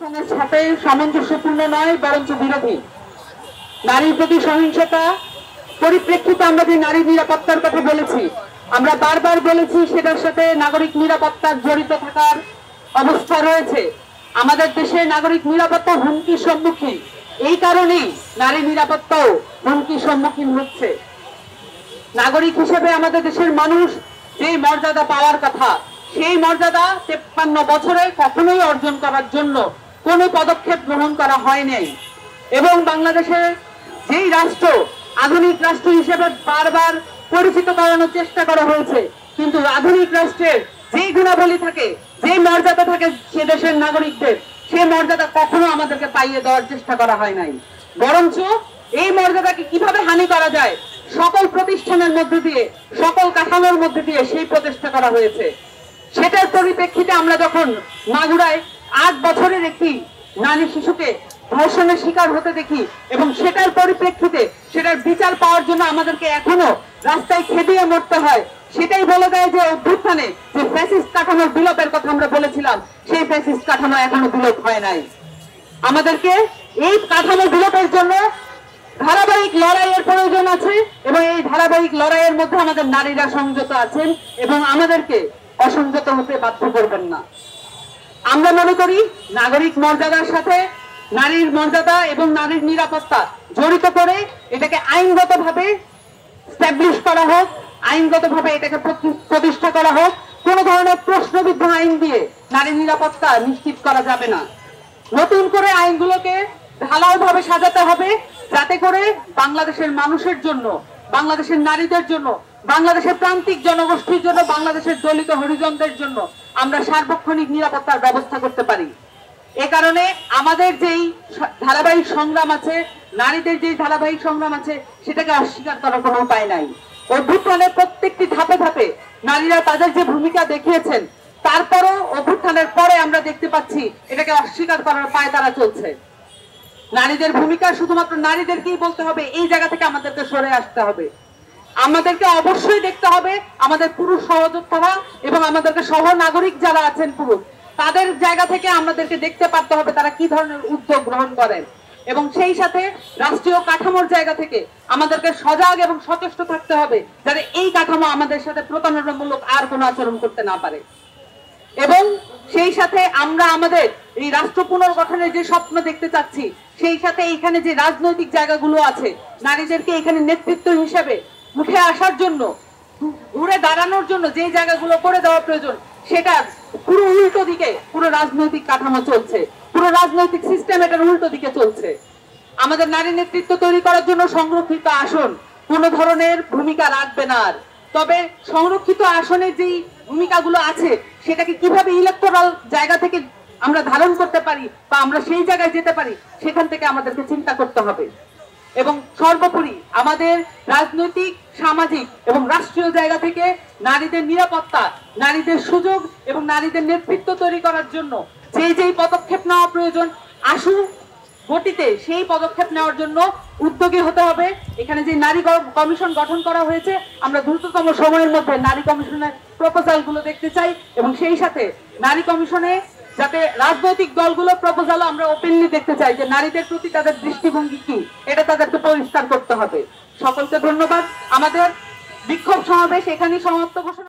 সাথে সামঞ্জস্যপূর্ণ নয়, বরঞ্চ বিরোধী। নারীর প্রতি সহিংসতা পরিপ্রেক্ষিতে আমরা যে নারী নিরাপত্তার কথা বলেছি, আমরা বারবার বলেছি সেটার সাথে নাগরিক নিরাপত্তার জড়িত থাকার অবস্থা রয়েছে। আমাদের দেশে নাগরিক নিরাপত্তা হুমকির সম্মুখীন, এই কারণেই নারী নিরাপত্তাও হুমকির সম্মুখীন হচ্ছে। নাগরিক হিসেবে আমাদের দেশের মানুষ যে মর্যাদা পাওয়ার কথা, সেই মর্যাদা 53 বছরে কখনোই অর্জন করার জন্য কোনো পদক্ষেপ গ্রহণ করা হয় নাই। এবং বাংলাদেশের যেই রাষ্ট্র আধুনিক রাষ্ট্র হিসেবে বারবার পরিচিত করানোর চেষ্টা করা হয়েছে, কিন্তু আধুনিক রাষ্ট্রের যেই গুণাবলী থাকে, যেই মর্যাদা থাকে সে দেশের নাগরিকদের, সেই মর্যাদা কখনো আমাদেরকে পাইয়ে দেওয়ার চেষ্টা করা হয় নাই। বরঞ্চ এই মর্যাদাকে কিভাবে হানি করা যায় সকল প্রতিষ্ঠানের মধ্যে দিয়ে, সকল কাঠামোর মধ্যে দিয়ে সেই প্রচেষ্টা করা হয়েছে। সেটার পরিপ্রেক্ষিতে আমরা যখন মাগুরায় 8 বছরের একটি নারী শিশুকে ধর্ষণের শিকার হতে দেখি এবং সেটার পরিপ্রেক্ষিতে সেটার বিচার পাওয়ার জন্য আমাদেরকে এখনো রাস্তায় খেদিয়ে মরতে হয়, সেটাই বলে দেয় যে অভ্যুত্থানে যে ফ্যাসিস্ট কাঠামোর বিলোপের কথা আমরা বলেছিলাম, সেই ফ্যাসিস্ট কাঠামো এখনো বিলোপ হয় নাই। আমাদেরকে এই কাঠামো বিলোপের জন্য ধারাবাহিক লড়াইয়ের প্রয়োজন আছে এবং এই ধারাবাহিক লড়াইয়ের মধ্যে আমাদের নারীরা সংযত আছেন এবং আমাদেরকে অসংযত হতে বাধ্য করবেন না। আমরা মনে করি নাগরিক মর্যাদার সাথে নারীর মর্যাদা এবং নারীর নিরাপত্তা জড়িত করে এটাকে আইনগতভাবে স্ট্যাবলিশ করা হোক, আইনগতভাবে এটাকে প্রতিষ্ঠা করা হোক। কোন ধরনের প্রশ্নবিদ্ধ আইন দিয়ে নারী নিরাপত্তা নিশ্চিত করা যাবে না। নতুন করে আইনগুলোকে ঢালাওভাবে সাজাতে হবে, যাতে করে বাংলাদেশের মানুষের জন্য, বাংলাদেশের নারীদের জন্য, বাংলাদেশের প্রান্তিক জনগোষ্ঠীর জন্য, বাংলাদেশের দলিত হরিজনদের জন্য আমরা সার্বক্ষণিক নিরাপত্তার ব্যবস্থা করতে পারি। এ কারণে আমাদের যেই ধারাবাহিক সংগ্রাম আছে, নারীদের যেই ধারাবাহিক সংগ্রাম আছে, সেটাকে অস্বীকার করার কোনো উপায় নাই। অভ্যুত্থানের প্রত্যেকটি ধাপে ধাপে নারীরা তাদের যে ভূমিকা দেখিয়েছেন, তারপরও অভ্যুত্থানের পরে আমরা দেখতে পাচ্ছি এটাকে অস্বীকার করার পায়তারা চলছে। নারীদের ভূমিকা শুধুমাত্র নারীদেরকেই বলতে হবে, এই জায়গা থেকে আমাদেরকে সরে আসতে হবে। আমাদেরকে অবশ্যই দেখতে হবে আমাদের পুরুষ সহযোদ্ধারা এবং আমাদেরকে সহ নাগরিক যারা আছেন পুরুষ, তাদের জায়গা থেকে আমাদেরকে দেখতে পারতে হবে তারা কি ধরনের উদ্যোগ গ্রহণ করেন। এবং সেই সাথে রাষ্ট্রীয় কাঠামোর জায়গা থেকে আমাদেরকে সজাগ এবং সচেষ্ট থাকতে হবে, যাতে এই কাঠামো আমাদের সাথে প্রতারণামূলক আর কোনো আচরণ করতে না পারে। এবং সেই সাথে আমরা আমাদের এই রাষ্ট্র পুনর্গঠনের যে স্বপ্ন দেখতে চাচ্ছি, সেই সাথে এইখানে যে রাজনৈতিক জায়গাগুলো আছে, নারীদেরকে এখানে নেতৃত্ব হিসেবে উঠে আসার জন্য, ঘুরে দাঁড়ানোর জন্য যে জায়গাগুলো করে দেওয়া প্রয়োজন, সেটা পুরো উল্টো দিকে পুরো রাজনৈতিক কাঠামো চলছে, পুরো রাজনৈতিক সিস্টেম এটার উল্টো দিকে চলছে। আমাদের নারী নেতৃত্ব তৈরি করার জন্য সংরক্ষিত আসন কোনো ধরনের ভূমিকা রাখবে না। আর তবে সংরক্ষিত আসনের যেই ভূমিকাগুলো আছে, সেটাকে কিভাবে ইলেকটোরাল জায়গা থেকে আমরা ধারণ করতে পারি বা আমরা সেই জায়গায় যেতে পারি, সেখান থেকে আমাদেরকে চিন্তা করতে হবে। এবং সর্বোপরি আমাদের রাজনৈতিক, সামাজিক এবং রাষ্ট্রীয় জায়গা থেকে নারীদের নিরাপত্তা, নারীদের সুযোগ এবং নারীদের নেতৃত্ব তৈরি করার জন্য যেই পদক্ষেপ নেওয়া প্রয়োজন আশু গতিতে, সেই পদক্ষেপ নেওয়ার জন্য উদ্যোগী হতে হবে। এখানে যে নারী কমিশন গঠন করা হয়েছে, আমরা দ্রুততম সময়ের মধ্যে নারী কমিশনের প্রপোজাল গুলো দেখতে চাই এবং সেই সাথে নারী কমিশনে যাতে রাজনৈতিক দলগুলো প্রপোজালও আমরা ওপেনলি দেখতে চাই যে নারীদের প্রতি তাদের দৃষ্টিভঙ্গি কি, এটা তাদেরকে পরিষ্কার করতে হবে। সকলকে ধন্যবাদ। আমাদের বিক্ষোভ সমাবেশ এখানেই সমাপ্ত ঘোষণা।